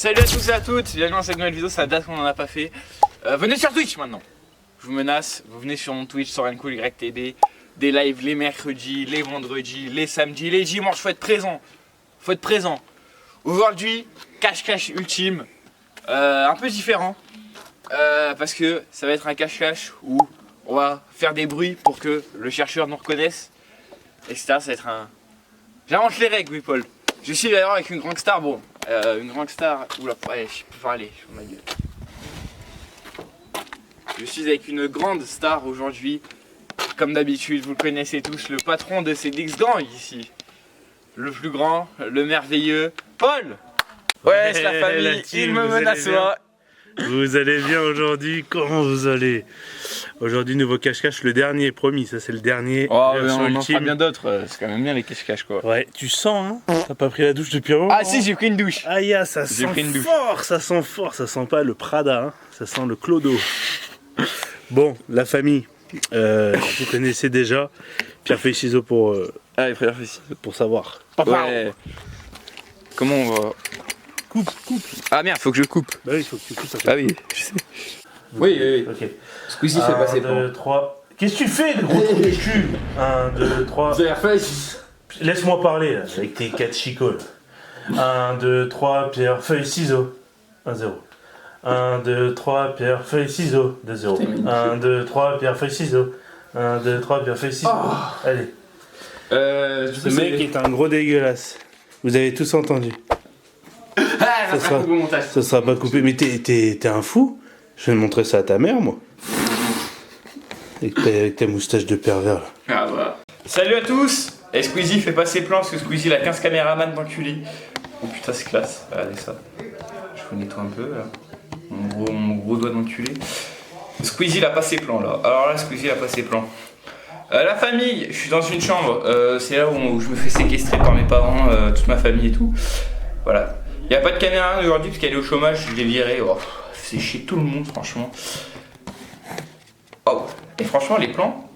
Salut à tous et à toutes, bienvenue dans cette nouvelle vidéo, ça date qu'on n'en a pas fait. Venez sur Twitch maintenant. Je vous menace, vous venez sur mon Twitch, Sorencool YTB. Des lives les mercredis, les vendredis, les samedis, les dimanches, faut être présent. Faut être présent. Aujourd'hui, cache-cache ultime, un peu différent. Parce que ça va être un cache-cache où on va faire des bruits pour que le chercheur nous reconnaisse. Etc. Ça va être un... J'invente les règles, oui Paul. Je suis d'ailleurs avec une grande star, bon, une grande star... Oula, allez, je peux parler sur ma gueule. Je suis avec une grande star aujourd'hui. Comme d'habitude, vous le connaissez tous, le patron de ces Dix Grands ici. Le plus grand, le merveilleux, Paul. Ouais, c'est la famille, il me menace moi. Vous allez bien aujourd'hui? Comment vous allez? Aujourd'hui, nouveau cache-cache, le dernier, promis, ça c'est le dernier. Oh, mais on en fera bien d'autres, c'est quand même bien les cache-cache quoi. Ouais, tu sens, hein? T'as pas pris la douche depuis un moment? Ah si, j'ai pris une douche. Aïe, ça sent fort, ça sent fort, ça sent pas le Prada, hein? Ça sent le Clodo. Bon, la famille, vous connaissez déjà. Pierre feuille ciseaux pour, pour savoir. Ouais. Comment on va... Coupe. Ah merde, faut que je coupe. Bah oui, il faut que tu coupes ça. Ah oui, je sais. Oui. Ok. Squeezie fait passer pour. 1, 2, 3. Qu'est-ce que tu fais, le gros trou de cul? 1, 2, 3. Laisse-moi parler, là, avec tes 4 chicots. 1, 2, 3, pierre, feuille, ciseaux. 1, 0. 1, 2, 3, pierre, feuille, ciseaux. 2, 0. 1, 2, 3, pierre, feuille, ciseaux. 1, 2, 3, pierre, feuille, ciseaux. Oh. Allez. Ce mec est un gros dégueulasse. Vous avez tous entendu. Ça sera pas coupé. Mais t'es un fou. Je vais montrer ça à ta mère, moi. Avec ta moustache de pervers, là. Ah bah. Salut à tous. Et Squeezie fait pas ses plans parce que Squeezie il a 15 caméramans d'enculé. Oh putain, c'est classe. Regardez ça. Je vous nettoie un peu, là. Mon gros doigt d'enculé. Squeezie il a pas ses plans, là. Alors là, Squeezie il a pas ses plans. La famille, je suis dans une chambre. C'est là où je me fais séquestrer par mes parents, toute ma famille et tout. Voilà. Il n'y a pas de caméra aujourd'hui parce qu'elle est au chômage, je l'ai virée. Oh, c'est chier tout le monde, franchement. Oh, et franchement, les plans,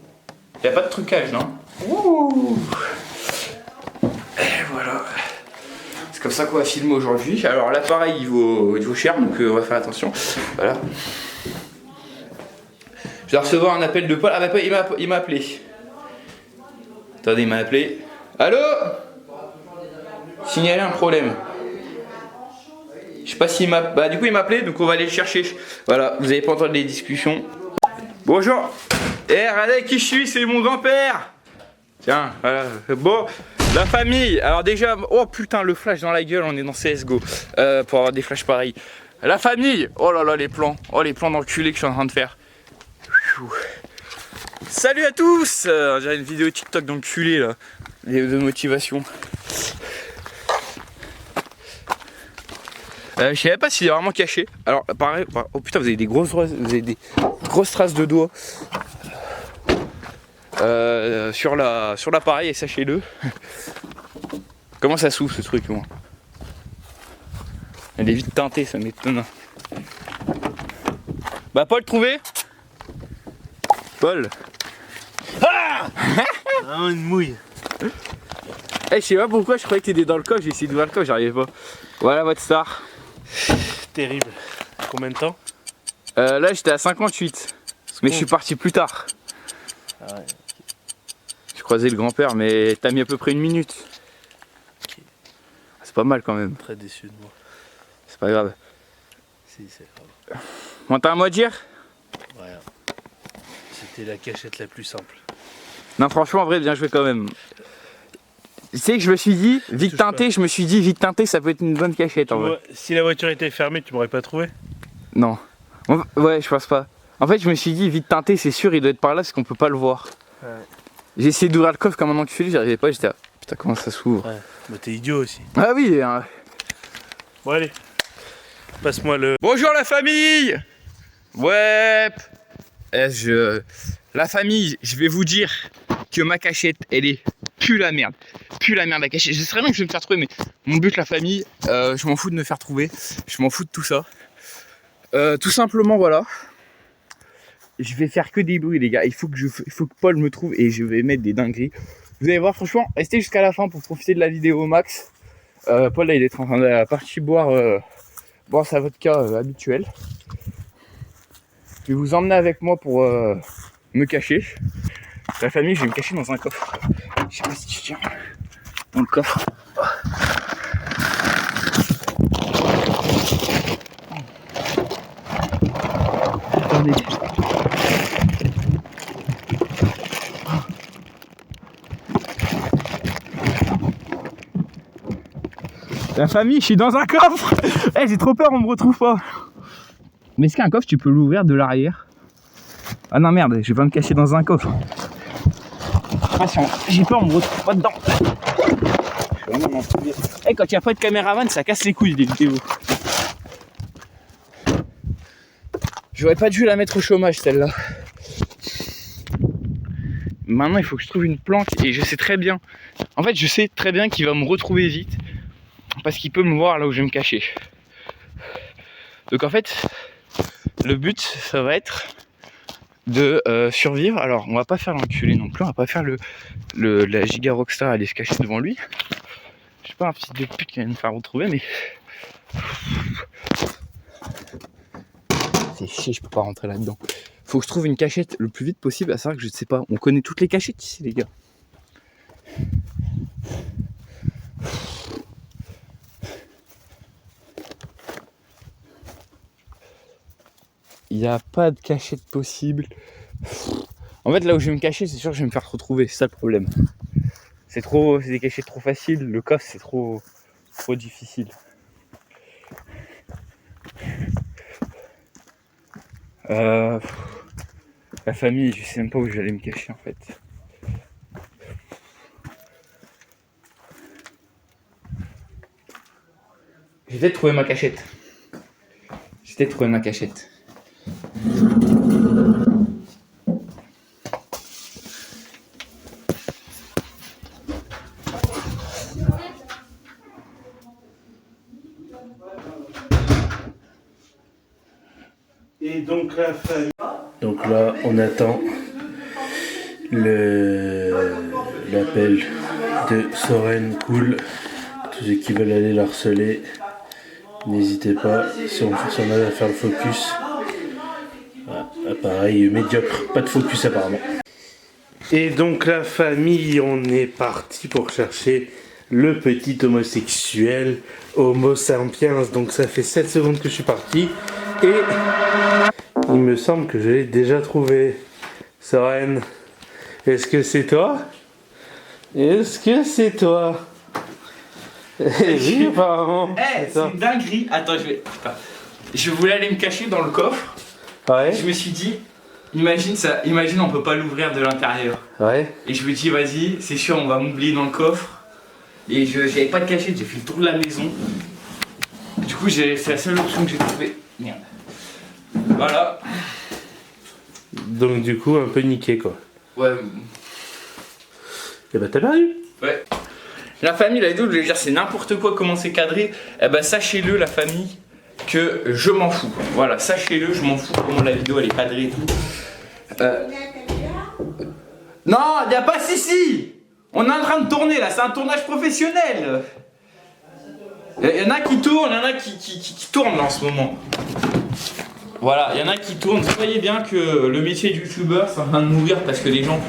il n'y a pas de trucage, non? Ouh. Et voilà. C'est comme ça qu'on va filmer aujourd'hui. Alors, l'appareil, il vaut cher, donc on va faire attention. Voilà. Je dois recevoir un appel de Paul. Ah, bah, il m'a appelé. Attendez, il m'a appelé. Allô? Signaler un problème. Je sais pas s'il m'a... Bah du coup il m'a appelé, donc on va aller le chercher. Voilà, vous avez pas entendu les discussions. Bonjour. Regardez qui je suis, c'est mon grand-père. Tiens, voilà. Bon, la famille. Alors déjà, oh putain, le flash dans la gueule, on est dans CSGO. Pour avoir des flashs pareils. La famille. Oh là là, les plans. Oh, les plans d'enculé que je suis en train de faire. Salut à tous. J'ai une vidéo TikTok d'enculé là. De motivation. Je savais pas s'il est vraiment caché. Alors pareil, oh putain, vous avez des grosses traces de doigts sur l'appareil, et sachez-le. Comment ça s'ouvre ce truc, moi? Elle est vite teintée, ça m'étonne. Bah Paul, trouvé? Paul. Ah, une mouille. Je sais pas pourquoi, je croyais que t'étais dans le coffre, j'ai essayé d'ouvrir le coffre, j'arrivais pas. Voilà votre star. Terrible. Combien de temps? Là j'étais à 58. Mais je suis parti plus tard. Ah ouais. J'ai croisé le grand-père, mais t'as mis à peu près 1 minute. Okay. C'est pas mal quand même. Très déçu de moi. C'est pas grave. Si, c'est grave. Bon, t'as un mot à dire? Ouais. C'était la cachette la plus simple. Non, franchement, en vrai, bien joué quand même. Tu sais que je me suis dit, vite teinté, ça peut être une bonne cachette en vrai. Si la voiture était fermée, tu m'aurais pas trouvé? Non. Ouais, je pense pas. En fait, je me suis dit, vite teinté, c'est sûr, il doit être par là parce qu'on peut pas le voir. Ouais. J'ai essayé d'ouvrir le coffre comme un enculé, j'y arrivais pas, j'étais là, putain, comment ça s'ouvre? Ouais. Bah, t'es idiot aussi. Ah oui. Bon, allez. Passe-moi le... Bonjour la famille. Ouais. La famille, je vais vous dire que ma cachette, elle est plus la merde. Plus la merde la cachette. Je sais bien que je vais me faire trouver, mais mon but, la famille, je m'en fous de me faire trouver. Je m'en fous de tout ça. Tout simplement, voilà. Je vais faire que des bruits, les gars. Il faut que Paul me trouve et je vais mettre des dingueries. Vous allez voir, franchement, restez jusqu'à la fin pour profiter de la vidéo au max. Paul, là, il est en train de partir boire Bon, c'est votre cas habituel. Je vais vous emmener avec moi pour me cacher. La famille, je vais me cacher dans un coffre. Je sais pas si tu tiens dans le coffre. Attendez. La famille, je suis dans un coffre. Hey, j'ai trop peur, on me retrouve pas. Mais est-ce qu'un coffre, tu peux l'ouvrir de l'arrière? Ah non merde, je vais pas me cacher dans un coffre. J'ai peur, on me retrouve pas dedans. Hey, quand il n'y a pas de caméraman, ça casse les couilles des vidéos. J'aurais pas dû la mettre au chômage celle-là. Maintenant il faut que je trouve une planque et je sais très bien. En fait je sais très bien qu'il va me retrouver vite. Parce qu'il peut me voir là où je vais me cacher. Donc en fait, le but ça va être de survivre. Alors on va pas faire l'enculé non plus, on va pas faire la giga rockstar aller se cacher devant lui. Je suis pas un fils de pute qui va me faire retrouver mais... C'est chier, je peux pas rentrer là-dedans. Faut que je trouve une cachette le plus vite possible, à savoir que je sais pas, on connaît toutes les cachettes ici les gars. Il n'y a pas de cachette possible. En fait là où je vais me cacher, c'est sûr que je vais me faire retrouver, c'est ça le problème. C'est des cachettes trop faciles, le coffre c'est trop difficile. La famille, je sais même pas où je vais aller me cacher en fait. J'ai peut-être trouvé ma cachette. Et donc la famille. Donc là, on attend l'appel de Soren Cool. Tous ceux qui veulent aller la harceler, n'hésitez pas. Si on arrive à faire le focus. Voilà, pareil, médiocre, pas de focus apparemment. Et donc la famille, on est parti pour chercher le petit homosexuel Homo sapiens. Donc ça fait 7 secondes que je suis parti. Et il me semble que je l'ai déjà trouvé. Soren, est-ce que c'est toi? Oui, apparemment. C'est une dinguerie. Attends, je voulais aller me cacher dans le coffre. Ouais. Je me suis dit, imagine on peut pas l'ouvrir de l'intérieur. Ouais. Et je me dis vas-y, c'est sûr on va m'oublier dans le coffre. Et j'avais pas de cachette, j'ai fait le tour de la maison. Du coup c'est la seule option que j'ai trouvée. Merde. Voilà. Donc du coup un peu niqué quoi. Ouais. Et bah t'as perdu. Ouais. La famille, la vidéo, je voulais dire c'est n'importe quoi comment c'est cadré. Eh ben sachez-le la famille que je m'en fous. Voilà, sachez-le, je m'en fous comment la vidéo elle est cadrée et tout. Non, il n'y a pas si. On est en train de tourner là, c'est un tournage professionnel. Il y en a qui tournent, il y en a qui tournent là, en ce moment. Voilà, il y en a qui tournent. Vous voyez bien que le métier de youtubeur c'est en train de mourir parce que les gens,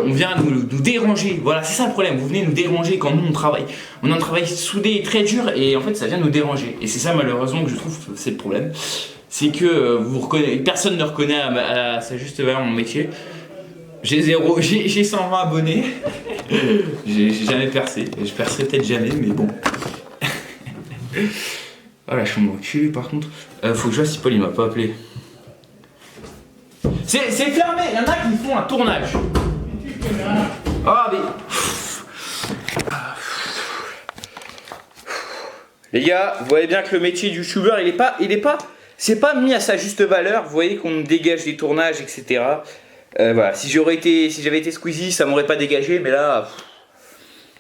on vient nous déranger. Voilà, c'est ça le problème. Vous venez nous déranger quand nous on travaille. On a un travail soudé et très dur et en fait ça vient nous déranger. Et c'est ça malheureusement que je trouve c'est le problème. C'est que personne ne reconnaît à sa juste valeur mon métier. J'ai 120 abonnés. J'ai jamais percé. Je percerai peut-être jamais, mais bon. Voilà, je suis mon cul par contre. Faut que je vois si Paul il m'a pas appelé. C'est fermé, il y en a qui font un tournage. Ah mais... Les gars, vous voyez bien que le métier de youtubeur c'est pas mis à sa juste valeur. Vous voyez qu'on dégage des tournages, etc. Voilà, si j'avais été Squeezie, ça m'aurait pas dégagé, mais là,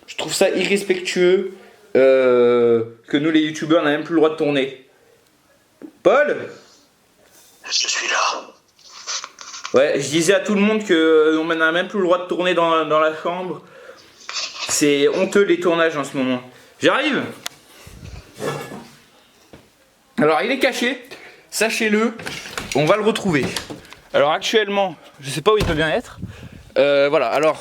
je trouve ça irrespectueux que nous les youtubeurs n'avons même plus le droit de tourner. Paul ? Je suis là. Ouais, je disais à tout le monde qu'on n'a même plus le droit de tourner dans la chambre. C'est honteux les tournages en ce moment. J'arrive. Alors il est caché, sachez-le, on va le retrouver. Alors actuellement, je sais pas où il peut bien être. Voilà, alors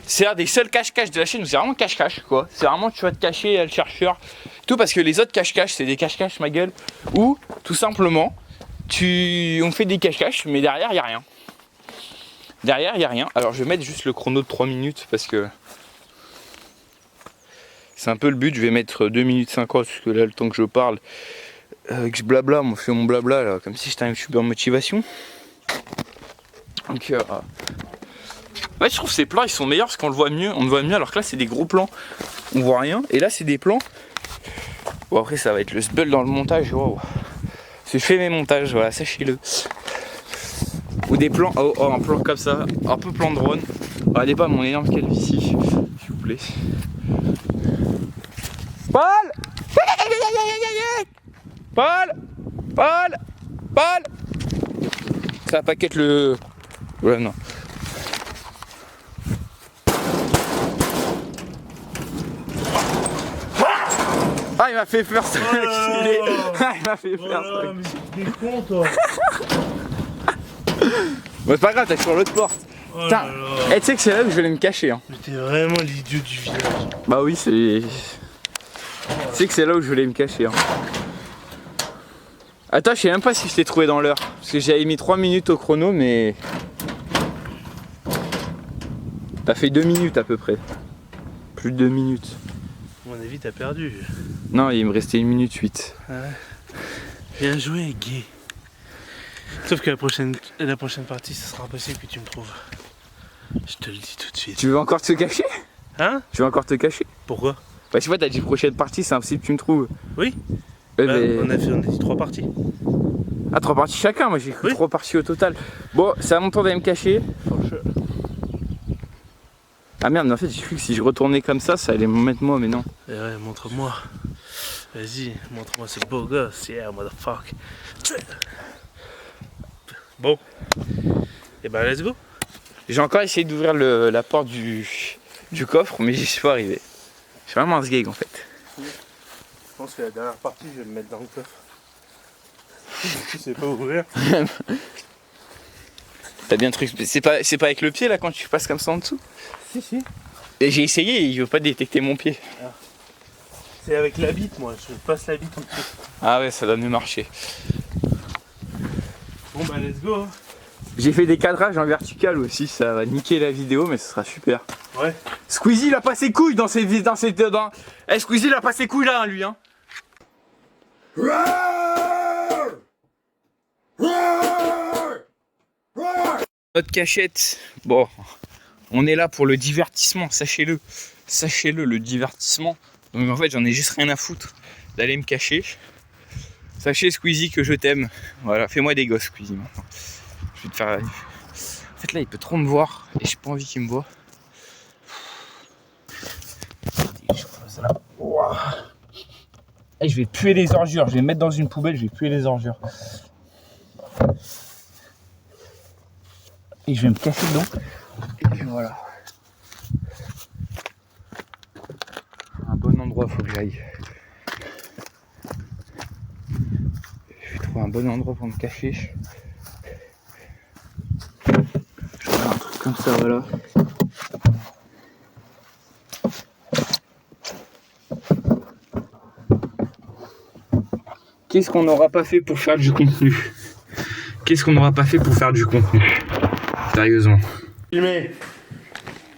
c'est un des seuls cache-cache de la chaîne où c'est vraiment cache-cache quoi. C'est vraiment tu vas te cacher le chercheur. Tout parce que les autres cache-cache c'est des cache-cache ma gueule. Ou tout simplement, on fait des cache-cache mais derrière il n'y a rien. Derrière il n'y a rien. Alors je vais mettre juste le chrono de 3 minutes parce que c'est un peu le but. Je vais mettre 2 minutes 50 parce que là le temps que je parle, que je blabla, on fait mon blabla là, comme si j'étais un youtubeur motivation. Donc ouais, je trouve ces plans ils sont meilleurs parce qu'on le voit mieux, on le voit mieux alors que là c'est des gros plans, on voit rien et là c'est des plans. Bon après ça va être le sbul dans le montage, wow. Je fais mes montages, voilà, sachez-le. Ou des plans, un plan comme ça, un peu plan drone. Regardez pas mon énorme calvitie, s'il vous plaît. Paul Paul Paul Paul ça va pas qu'être le... Ouais non. Ah il m'a fait peur ça. Ah il m'a fait peur ça. Mais t'es con toi. Bon c'est pas grave, t'as sur l'autre porte. Putain, tu sais que c'est là où je vais aller me cacher hein. Mais t'es vraiment l'idiot du village. Bah oui c'est... Tu sais que c'est là où je vais aller me cacher hein. Attends, je sais même pas si je t'ai trouvé dans l'heure. Parce que j'avais mis 3 minutes au chrono mais... T'as fait 2 minutes à peu près. Plus de 2 minutes. À mon avis t'as perdu. Non il me restait 1 minute 8. Ouais. Bien joué gay. Sauf que la prochaine partie ce sera impossible que tu me trouves. Je te le dis tout de suite. Tu veux encore te cacher? Hein? Tu veux encore te cacher? Pourquoi? Bah tu vois t'as dit prochaine partie c'est impossible que tu me trouves. Oui. Bah, on a dit 3 parties. Ah 3 parties chacun, moi j'ai cru 3 parties au total. Bon c'est à mon tour d'aller me cacher. Ah merde mais en fait j'ai cru que si je retournais comme ça allait me mettre moi mais non. Eh ouais montre-moi. Vas-y montre-moi ce beau gosse. Yeah motherfucker. Bon. Et bah let's go. J'ai encore essayé d'ouvrir la porte du coffre mais j'y suis pas arrivé. Je suis vraiment un sgeg en fait. Je pense que la dernière partie je vais me mettre dans le coffre. Tu sais pas ouvrir. T'as bien truc. C'est pas avec le pied là quand tu passes comme ça en dessous? Si. Et j'ai essayé et il veut pas détecter mon pied. Ah. C'est avec la bite moi, je passe la bite au-dessus. Ah ouais ça doit mieux marcher. Bon bah let's go hein. J'ai fait des cadrages en vertical aussi, ça va niquer la vidéo mais ce sera super. Ouais. Squeezie il a pas ses couilles dans ses... Eh Squeezie il a pas ses couilles là hein, lui hein. Notre cachette, bon, on est là pour le divertissement, sachez-le. Sachez-le, le divertissement. Donc en fait j'en ai juste rien à foutre d'aller me cacher. Sachez Squeezie que je t'aime. Voilà, fais-moi des gosses Squeezie maintenant. Je vais te faire... En fait là il peut trop me voir et j'ai pas envie qu'il me voit. Et je vais puer les ordures, je vais me mettre dans une poubelle, je vais puer les ordures. Et je vais me cacher dedans. Et puis voilà. Un bon endroit faut que j'aille. Je vais trouver un bon endroit pour me cacher. Je vais faire un truc comme ça, voilà. Qu'est-ce qu'on n'aura pas fait pour faire du contenu? Qu'est-ce qu'on n'aura pas fait pour faire du contenu? Sérieusement. Filmé.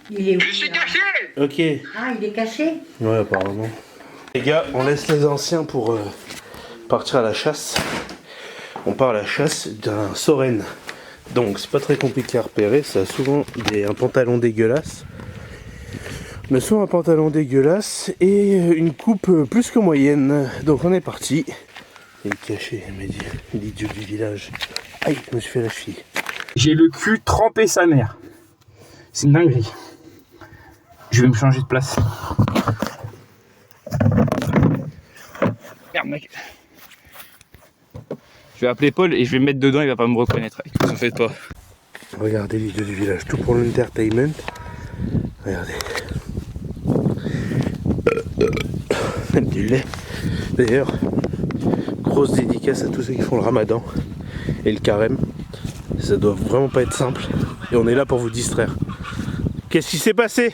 Il est où? Je suis caché! Ok. Ah, il est caché? Ouais apparemment. Les gars, on laisse les anciens pour partir à la chasse. On part à la chasse d'un Soren. Donc c'est pas très compliqué à repérer, ça a souvent un pantalon dégueulasse. Mais souvent un pantalon dégueulasse et une coupe plus que moyenne. Donc on est parti. Il est caché, il m'a dit, l'idiot du village. Aïe, je me suis fait la cheville. J'ai le cul trempé sa mère. C'est une dinguerie. Je vais me changer de place. Merde mec. Je vais appeler Paul et je vais me mettre dedans, il va pas me reconnaître. Ne faites pas. Regardez l'idiot du village, tout pour l'entertainment. Regardez. Du lait. D'ailleurs, grosse dédicace à tous ceux qui font le ramadan et le carême. Ça doit vraiment pas être simple. Et on est là pour vous distraire. Qu'est-ce qui s'est passé?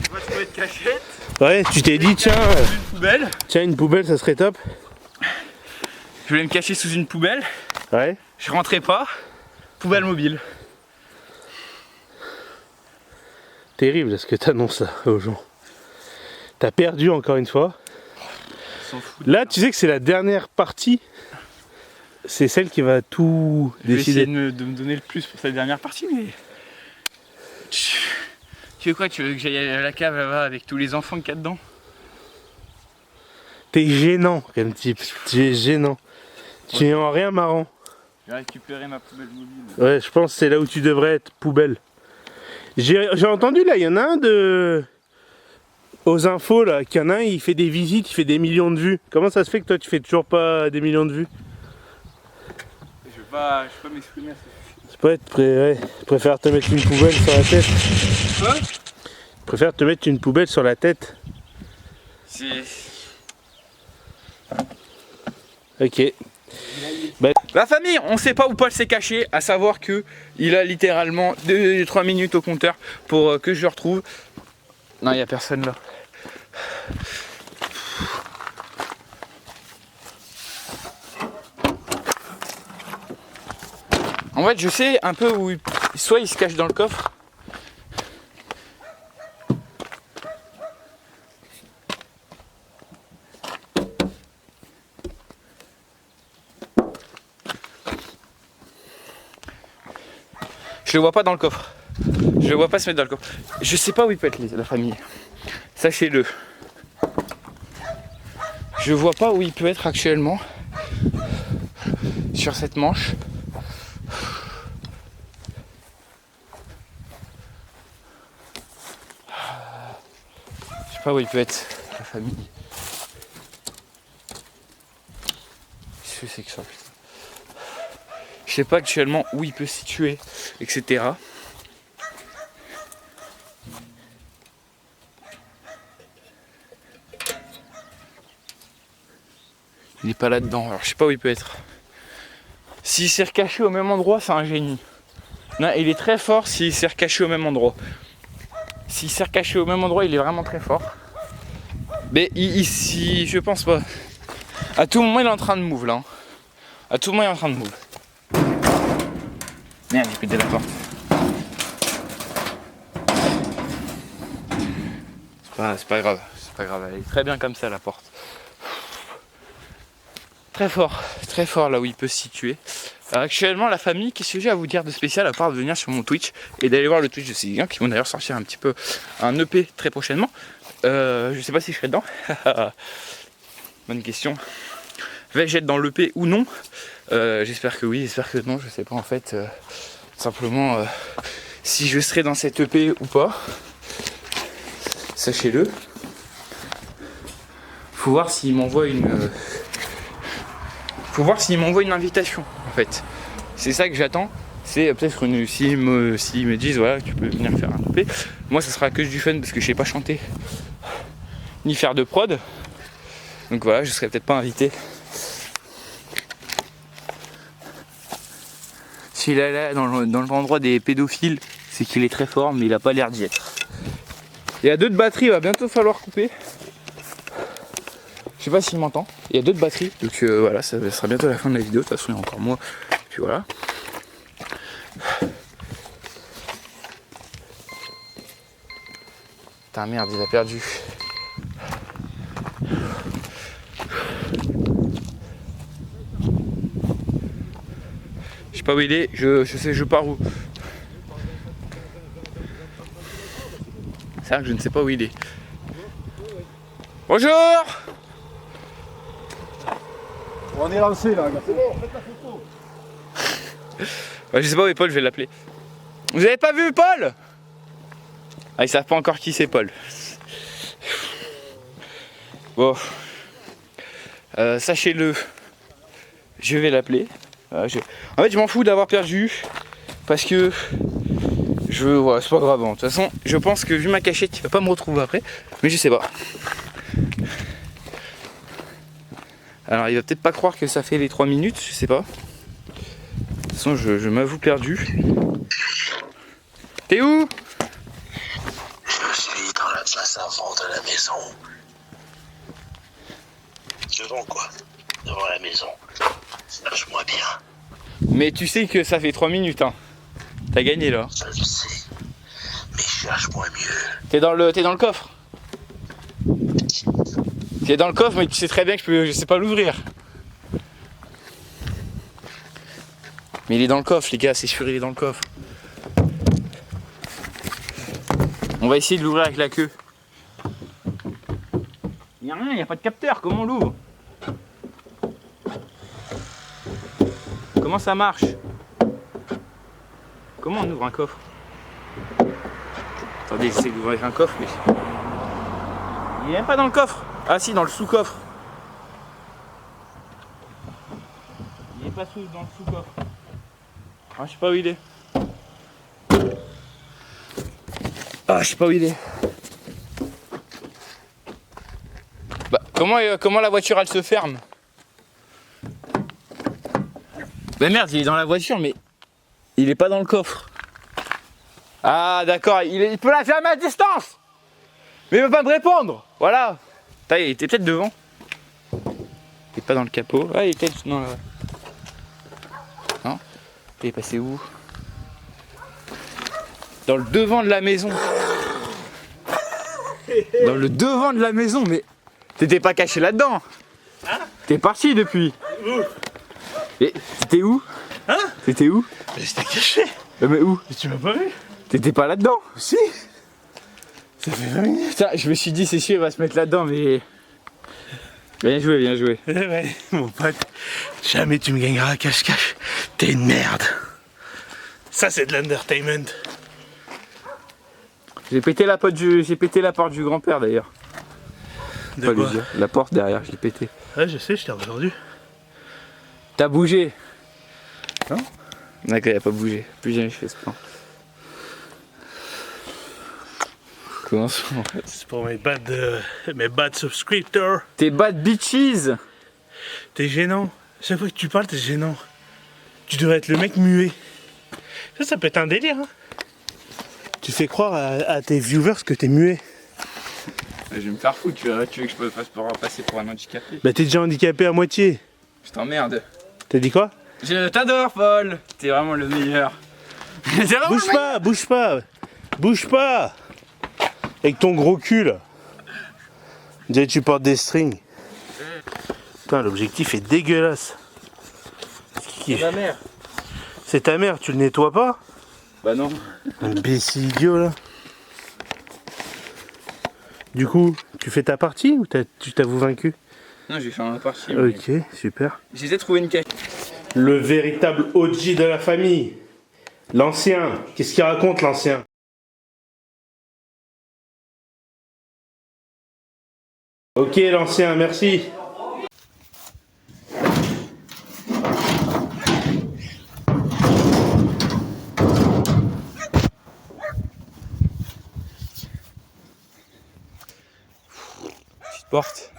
On va trouver de cachette. Ouais, tu t'es dit tiens, Une poubelle. tiens une poubelle ça serait top. Je voulais me cacher sous une poubelle. Ouais. Je rentrais pas. Poubelle mobile. Terrible ce que t'annonces là aux gens. T'as perdu encore une fois. Là tu sais que c'est la dernière partie. C'est celle qui va tout Je vais décider. essayer de me donner le plus pour cette dernière partie, mais... Tu veux quoi? Tu veux que j'aille à la cave là-bas avec tous les enfants qu'il y a dedans? T'es gênant comme type. Tu es gênant. Tu es en rien marrant. Je vais récupérer ma poubelle mobile. Ouais, je pense que c'est là où tu devrais être, poubelle. J'ai entendu là, il y en a un de... aux infos là, qu'il y en a un, il fait des visites, il fait des millions de vues. Comment ça se fait que toi tu fais toujours pas des millions de vues? Je vais pas m'exprimer à ce sujet. C'est pas être ouais. Je préfère te mettre une poubelle sur la tête. Quoi? Je préfère te mettre une poubelle sur la tête. C'est... Ok. La famille, on sait pas où Paul s'est caché, à savoir que il a littéralement 2-3 minutes au compteur pour que je le retrouve. Non, il n'y a personne là. En fait, je sais un peu où soit il se cache dans le coffre. Je le vois pas dans le coffre. Je le vois pas se mettre dans le coffre. Je sais pas où il peut être la famille. Sachez-le. Je vois pas où il peut être actuellement. Sur cette manche. Je sais pas où il peut être la famille. Qu'est-ce que c'est que ça, putain? Je sais pas actuellement où il peut se situer, etc. Il n'est pas là-dedans, alors je sais pas où il peut être. S'il s'est recaché au même endroit, c'est un génie. Non, il est très fort s'il s'est recaché au même endroit. S'il s'est recaché au même endroit, il est vraiment très fort. Mais ici, je pense pas. À tout moment, il est en train de move là. À tout moment, il est en train de move. Merde, j'ai pété la porte. C'est pas grave, elle est très bien comme ça la porte. Très fort là où il peut se situer. Alors, actuellement la famille, qu'est-ce que j'ai à vous dire de spécial à part de venir sur mon Twitch et d'aller voir le Twitch de ces gars qui vont d'ailleurs sortir un petit peu un EP très prochainement. Je sais pas si je serai dedans. Bonne question. Vais-je être dans l'EP ou non? J'espère que oui, j'espère que non, je sais pas en fait. Simplement si je serai dans cette EP ou pas. Sachez-le. Faut voir s'il m'envoie une. Faut voir s'il m'envoie une invitation en fait. C'est ça que j'attends. C'est peut-être s'ils me disent voilà tu peux venir faire un EP. Moi ça sera que du fun parce que je sais pas chanter ni faire de prod. Donc voilà, je serai peut-être pas invité. S'il est là dans l'endroit des pédophiles, c'est qu'il est très fort mais il a pas l'air d'y être. Il y a 2 de batterie, il va bientôt falloir couper. Je sais pas s'il m'entend. Il y a 2 de batterie, donc voilà, ça sera bientôt la fin de la vidéo. De toute façon, il y a encore moi. Puis voilà. Putain, merde, il a perdu. Je sais pas où il est, je sais, je pars où. C'est vrai que je ne sais pas où il est. Bonjour! On est lancé là, c'est bon, faites la photo. Ouais, je sais pas où est Paul, je vais l'appeler. Vous avez pas vu Paul? Ah, ils savent pas encore qui c'est Paul. Bon. Sachez-le, je vais l'appeler. En fait, je m'en fous d'avoir perdu parce que voilà, c'est pas grave. De toute façon, je pense que vu ma cachette, il va pas me retrouver après, mais je sais pas. Alors il va peut-être pas croire que ça fait les 3 minutes, je sais pas. De toute façon je m'avoue perdu. T'es où? Je suis dans la place avant de la maison. Devant quoi? Devant la maison. Lâche-moi bien. Mais tu sais que ça fait 3 minutes hein. T'as gagné là. Ça je sais. Mais cherche-moi mieux. T'es dans le coffre. T'es dans le coffre mais tu sais très bien que je sais pas l'ouvrir. Mais il est dans le coffre les gars, c'est sûr il est dans le coffre. On va essayer de l'ouvrir avec la queue. Y'a rien, y'a pas de capteur, comment on l'ouvre? Comment ça marche? Comment on ouvre un coffre? Attendez, j'essaie d'ouvrir un coffre mais... Il est même pas dans le coffre. Ah si, dans le sous-coffre. Il est pas dans le sous-coffre. Ah, je sais pas où il est. Ah, je sais pas où il est. Bah, comment la voiture elle se ferme? Bah merde, il est dans la voiture mais il est pas dans le coffre. Ah d'accord, il peut la fermer à distance. Mais il veut pas me répondre. Voilà. Putain, il était peut-être devant. Il est pas dans le capot. Ah, il était dans la... Non. Il est passé où? Dans le devant de la maison. Dans le devant de la maison, mais t'étais pas caché là-dedans. Hein? T'es parti depuis. Où? Et t'étais où? Hein? T'étais où? Mais j'étais caché. Mais où? Mais tu m'as pas vu? T'étais pas là-dedans? Si. Ça fait 20 minutes. Putain, je me suis dit c'est sûr il va se mettre là-dedans mais... Bien joué, bien joué. Ouais, mon pote. Jamais tu me gagneras à cache-cache. T'es une merde. Ça c'est de l'entertainment. J'ai pété la porte du grand-père d'ailleurs. De quoi? La porte derrière, je l'ai pété. Ouais, je sais, je t'ai entendu. T'as bougé? Non. D'accord, il a pas bougé. Plus jamais je fais ce plan. Comment ça? C'est pour mes bad subscriptors. T'es bad bitches. T'es gênant. Chaque fois que tu parles, t'es gênant. Tu devrais être le mec muet. Ça peut être un délire. Hein. Tu fais croire à tes viewers que t'es muet. Je vais me faire foutre, tu veux que je me fasse passer pour un handicapé? Bah t'es déjà handicapé à moitié. Je t'emmerde. T'as dit quoi? Je t'adore Paul. T'es vraiment le meilleur. Bouge pas, bouge pas. Bouge pas. Avec ton gros cul là. On dirait que tu portes des strings. Putain, l'objectif est dégueulasse. C'est ta mère. C'est ta mère, tu le nettoies pas? Bah non. Imbécile idiot là. Du coup, tu fais ta partie ou tu t'avoues vaincu? Non, j'ai fait ma partie. Ok, super. J'ai essayé de trouver une cache. Le véritable OG de la famille. L'ancien. Qu'est-ce qu'il raconte l'ancien? Ok l'ancien, merci. Petite porte.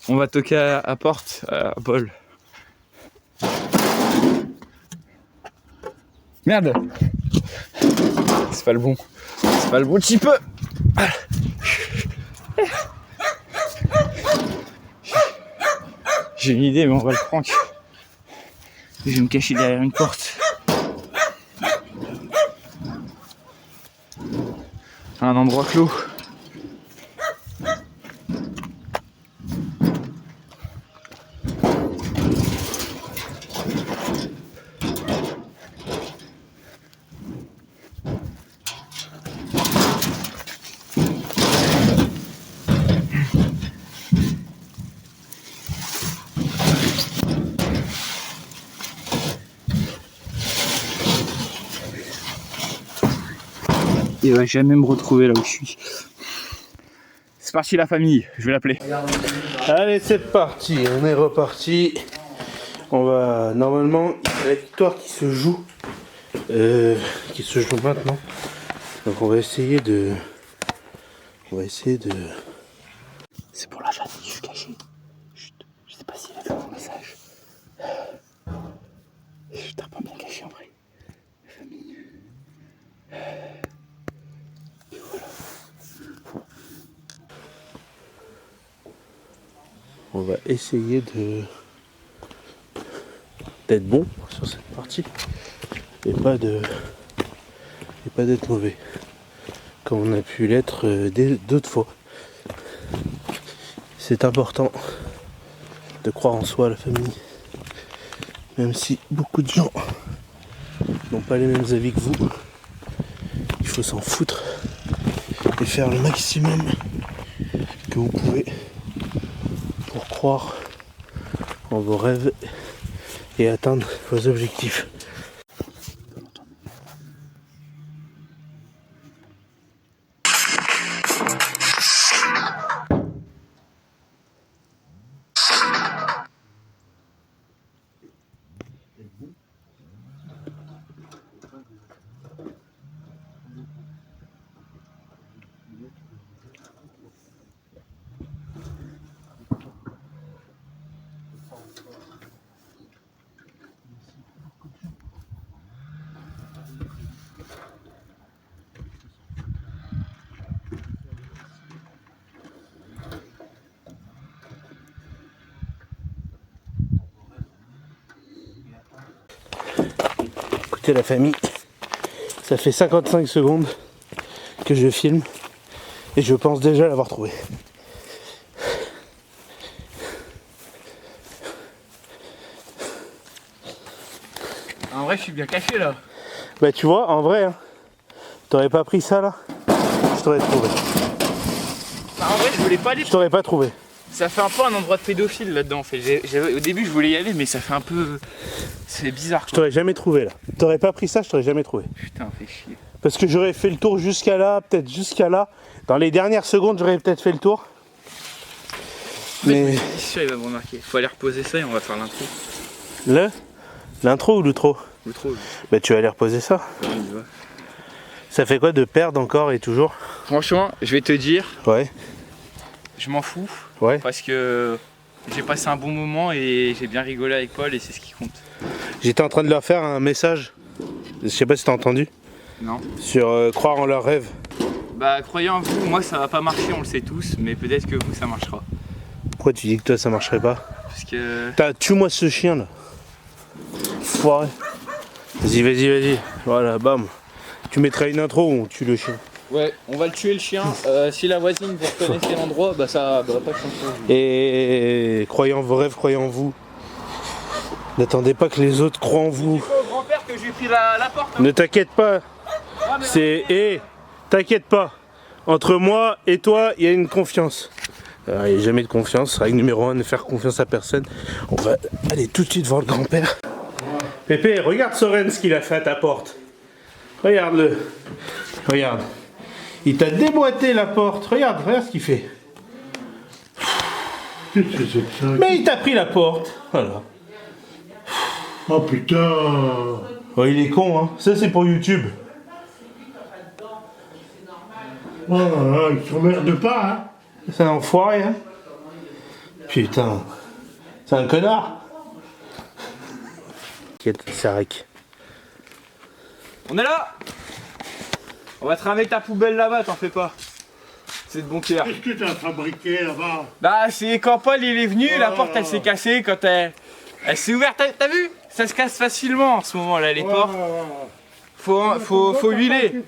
On va toquer à porte à Paul. Merde! C'est pas le bon. C'est pas le bon petit peu. J'ai une idée mais on va le prank. Je vais me cacher derrière une porte. Un endroit clos. Il va jamais me retrouver là où je suis. C'est parti la famille, je vais l'appeler. Allez, c'est parti, on est reparti. On va normalement, il y a la victoire qui se joue maintenant. Donc on va essayer de On va essayer de... C'est pour la famille, je suis caché. Chut, je sais pas s'il a vu mon message. Je suis pas bien caché en vrai. La famille. Et voilà. On va essayer d'être bon sur cette partie et pas d'être mauvais comme on a pu l'être d'autres fois. C'est important de croire en soi, la famille, même si beaucoup de gens n'ont pas les mêmes avis que vous. Il faut s'en foutre et faire le maximum que vous pouvez pour croire en vos rêves et atteindre vos objectifs. Écoutez la famille, ça fait 55 secondes que je filme et je pense déjà l'avoir trouvé. En vrai, je suis bien caché là. Bah tu vois, en vrai, hein, t'aurais pas pris ça là, je t'aurais trouvé. Bah, en vrai, je voulais pas aller. Je t'aurais pas trouvé. Ça fait un peu un endroit de pédophile là-dedans en fait. Au début, je voulais y aller, mais ça fait un peu. C'est bizarre. Je t'aurais jamais trouvé là. T'aurais pas pris ça, je t'aurais jamais trouvé. Putain, fait chier. Parce que j'aurais fait le tour jusqu'à là, peut-être jusqu'à là. Dans les dernières secondes, j'aurais peut-être fait le tour. Mais C'est sûr, il va me remarquer. Faut aller reposer ça et on va faire l'intro. l'intro ou l'outro? L'outro. Bah tu vas aller reposer ça. On y va. Ça fait quoi de perdre encore et toujours? Franchement, je vais te dire, Ouais, je m'en fous. ouais. Parce que j'ai passé un bon moment et j'ai bien rigolé avec Paul et c'est ce qui compte. J'étais en train de leur faire un message. Je sais pas si t'as entendu. Non. Sur croire en leurs rêves. Bah croyez en vous, moi ça va pas marcher, on le sait tous, mais peut-être que vous ça marchera. Pourquoi tu dis que toi ça marcherait pas? Parce que. Tue-moi ce chien là. Foiré. Vas-y, vas-y, vas-y. Voilà, bam. Tu mettrais une intro ou on tue le chien? Ouais, on va le tuer le chien. Si la voisine vous reconnaissez l'endroit, bah ça va pas changer. Et croyez en vos rêves, croyez en vous. N'attendez pas que les autres croient en vous. Dis pas au grand-père que j'ai pris la porte. Hein. Ne t'inquiète pas. Ah, mais C'est. T'inquiète pas. Entre moi et toi, il y a une confiance. Il n'y a jamais de confiance. Règle numéro 1, ne faire confiance à personne. On va aller tout de suite voir le grand-père. Pépé, regarde Soren ce qu'il a fait à ta porte. Regarde-le. Regarde. Il t'a déboîté la porte. Regarde ce qu'il fait. Mais il t'a pris la porte. Voilà. Oh putain. Oh, il est con, hein. Ça, c'est pour YouTube. Oh là là, il s'emmerde pas, hein. C'est un enfoiré, hein. Putain. C'est un connard. T'inquiète, c'est Rec. On est là. On va te ramener ta poubelle là-bas, t'en fais pas. C'est de bon cœur. Qu'est-ce que t'as fabriqué là-bas? Bah c'est quand Paul il est venu, la porte elle s'est cassée quand elle s'est ouverte. T'as vu? Ça se casse facilement en ce moment là les portes. Faut huiler.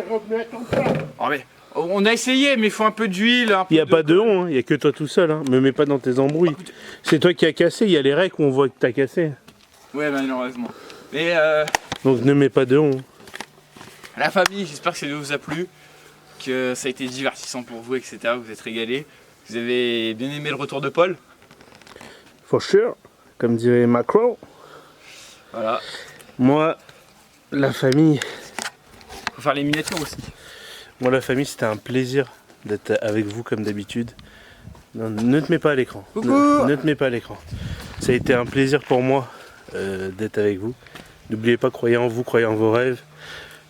Oh, mais on a essayé mais il faut un peu d'huile. Il n'y a pas de on, il n'y a que toi tout seul. Hein. Me mets pas dans tes embrouilles. C'est toi qui as cassé, il y a les recs où on voit que t'as cassé. Ouais malheureusement. Mais Donc ne mets pas de on. la famille, j'espère que ça vous a plu, que ça a été divertissant pour vous, etc. Vous êtes régalés. Vous avez bien aimé le retour de Paul. For sure, comme dirait Macron. Voilà. Moi, la famille. Faut faire les miniatures aussi. Moi, la famille, c'était un plaisir d'être avec vous comme d'habitude. Ne te mets pas à l'écran. Ne te mets pas à l'écran. Ça a été un plaisir pour moi d'être avec vous. N'oubliez pas, croyez en vous, croyez en vos rêves.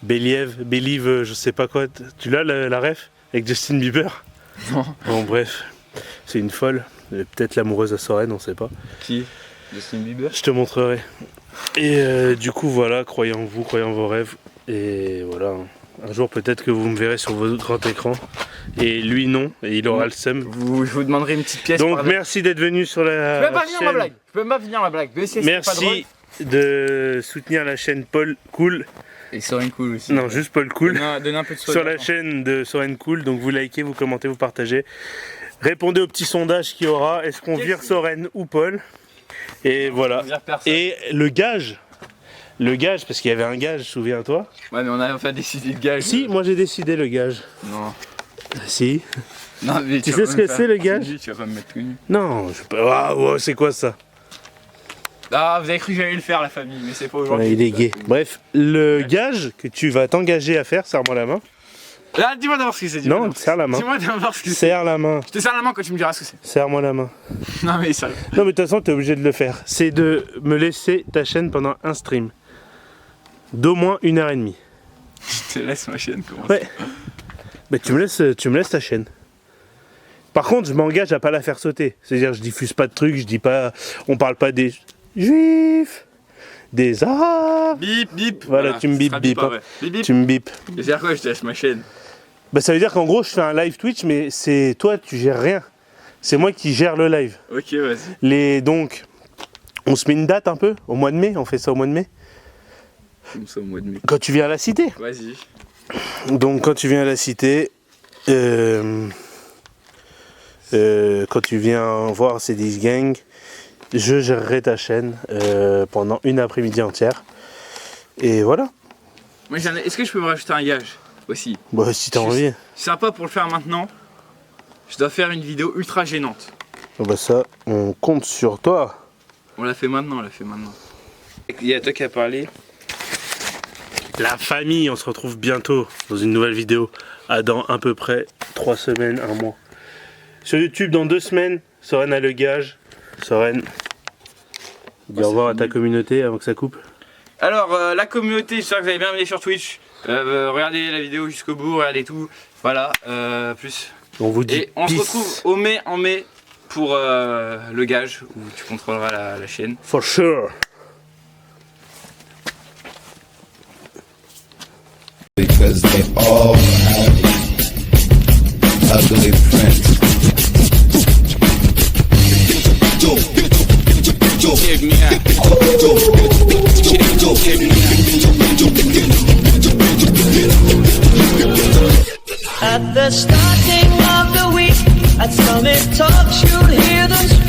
Believe, je sais pas quoi. Tu l'as la ref? avec Justin Bieber. Non. Bon bref, c'est une folle. Peut-être l'amoureuse à Soren, on sait pas. Qui? Justin Bieber. Je te montrerai. Et du coup voilà, croyez en vous, croyez en vos rêves. Et voilà. Un jour peut-être que vous me verrez sur votre grand écran. Et lui non, et il aura le seum. Je vous demanderai une petite pièce. Donc merci d'être venu sur la Je peux pas venir chaîne. ma blague. Je peux pas venir ma blague. Merci de soutenir la chaîne Paul Cool. Et Soren Cool aussi. Non, juste Paul Cool. Donne un peu de Sur la chaîne de Soren Cool. Donc vous likez, vous commentez, vous partagez. Répondez au petit sondage qu'il y aura. Est-ce qu'on vire Soren ou Paul? Et voilà. Et le gage, parce qu'il y avait un gage, souviens-toi. Ouais, mais on a pas décidé de gage. Si, moi j'ai décidé le gage. Non. Si. Non, mais tu sais ce que c'est le gage? Tu vas pas me mettre tout nu. Non, je peux. Ah, ouais, c'est quoi ça? Ah, vous avez cru que j'allais le faire, la famille, mais c'est pas aujourd'hui. Ouais, il est gay. Bref, le gage que tu vas t'engager à faire, serre-moi la main. Là, dis-moi d'abord ce que c'est. Non, serre la main. Dis-moi d'abord ce que c'est. Serre la main. Je te serre la main quand tu me diras ce que c'est. Serre-moi la main. Non, mais sérieux. Non, mais de toute façon, t'es obligé de le faire. C'est de me laisser ta chaîne pendant un stream. D'au moins 1h30. Je te laisse ma chaîne, comment Ouais. Mais tu me laisses ta chaîne. Par contre, je m'engage à pas la faire sauter. C'est-à-dire, je diffuse pas de trucs, je dis pas. On parle pas des juifs, des arabes. Bip, bip. Voilà, tu me bip, bip. Hein. Bip, bip. Tu me bip. Et c'est quoi, je te laisse ma chaîne? Bah, ça veut dire qu'en gros, je fais un live Twitch, mais c'est toi, tu gères rien. C'est moi qui gère le live. Ok, vas-y. Donc, on se met une date un peu, au mois de mai, on fait ça au mois de mai. Comme ça, au mois de mai. Quand tu viens à la cité. Vas-y. Donc, quand tu viens à la cité, quand tu viens voir C10 Gang, je gérerai ta chaîne pendant une après-midi entière. Et voilà. Moi, est-ce que je peux me rajouter un gage aussi? Bah, si t'as envie. C'est sympa pour le faire maintenant. Je dois faire une vidéo ultra gênante. Bah, ça, on compte sur toi. On l'a fait maintenant, Il y a toi qui a parlé. La famille, on se retrouve bientôt dans une nouvelle vidéo. Dans à peu près 3 semaines, 1 mois. Sur YouTube, dans 2 semaines, Soren a le gage. Soren, dis au revoir à ta communauté avant que ça coupe. Alors, la communauté, j'espère que vous avez bien aimé sur Twitch. Regardez la vidéo jusqu'au bout, regardez tout. Voilà, plus. On vous dit et on se retrouve en mai pour le gage où tu contrôleras la chaîne. For sure. Because they all have ugly friends. At the starting of the week, at Summit Talks, you'll hear them